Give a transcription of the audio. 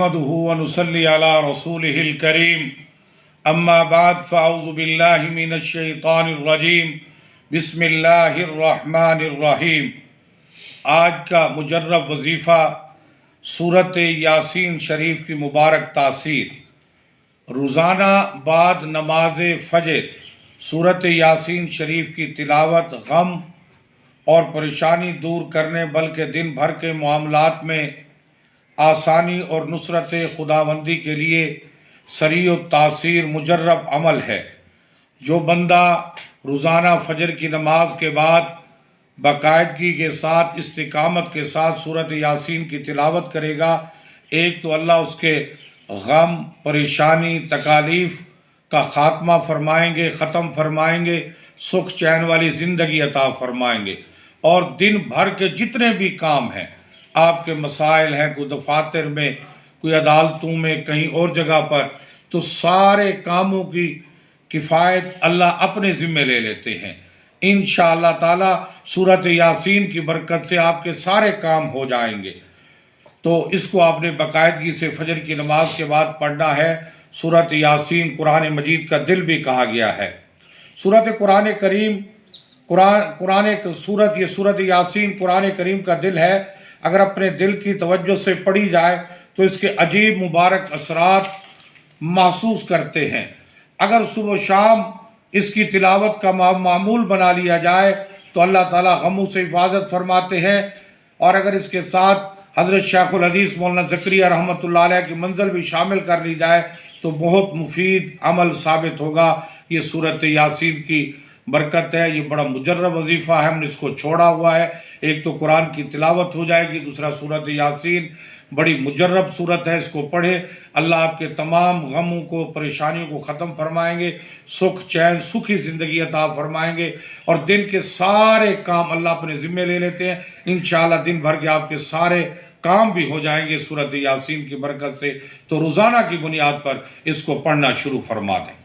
نحمده ونصلي على رسوله الكريم اما بعد فاعوذ باللہ من الشیطان الرجیم بسم اللہ الرحمن الرحیم۔ آج کا مجرب وظیفہ سورۃ یاسین شریف کی مبارک تاثیر۔ روزانہ بعد نماز فجر سورۃ یاسین شریف کی تلاوت غم اور پریشانی دور کرنے بلکہ دن بھر کے معاملات میں آسانی اور نصرت خداوندی کے لیے سریع و تاثیر مجرب عمل ہے۔ جو بندہ روزانہ فجر کی نماز کے بعد باقاعدگی کے ساتھ استقامت کے ساتھ سورۃ یاسین کی تلاوت کرے گا، ایک تو اللہ اس کے غم، پریشانی، تکالیف کا خاتمہ فرمائیں گے، ختم فرمائیں گے، سکھ چین والی زندگی عطا فرمائیں گے، اور دن بھر کے جتنے بھی کام ہیں، آپ کے مسائل ہیں، کوئی دفاتر میں، کوئی عدالتوں میں، کہیں اور جگہ پر، تو سارے کاموں کی کفایت اللہ اپنے ذمے لے لیتے ہیں۔ انشاءاللہ تعالی سورۃ یاسین کی برکت سے آپ کے سارے کام ہو جائیں گے۔ تو اس کو آپ نے باقاعدگی سے فجر کی نماز کے بعد پڑھنا ہے۔ سورۃ یاسین قرآن مجید کا دل بھی کہا گیا ہے۔ سورۃ یاسین قرآن کریم کا دل ہے۔ اگر اپنے دل کی توجہ سے پڑھی جائے تو اس کے عجیب مبارک اثرات محسوس کرتے ہیں۔ اگر صبح و شام اس کی تلاوت کا معمول بنا لیا جائے تو اللہ تعالیٰ غموں سے حفاظت فرماتے ہیں، اور اگر اس کے ساتھ حضرت شیخ الحدیث مولانا زکریا رحمۃ اللہ علیہ کی منزل بھی شامل کر لی جائے تو بہت مفید عمل ثابت ہوگا۔ یہ سورۃ یاسین کی برکت ہے۔ یہ بڑا مجرب وظیفہ ہے، ہم نے اس کو چھوڑا ہوا ہے۔ ایک تو قرآن کی تلاوت ہو جائے گی، دوسرا سورۃ یاسین بڑی مجرب صورت ہے، اس کو پڑھے، اللہ آپ کے تمام غموں کو، پریشانیوں کو ختم فرمائیں گے، سکھ چین سکھی زندگی عطا فرمائیں گے، اور دن کے سارے کام اللہ اپنے ذمے لے لیتے ہیں۔ انشاءاللہ دن بھر کے آپ کے سارے کام بھی ہو جائیں گے سورۃ یاسین کی برکت سے۔ تو روزانہ کی بنیاد پر اس کو پڑھنا شروع فرما دیں۔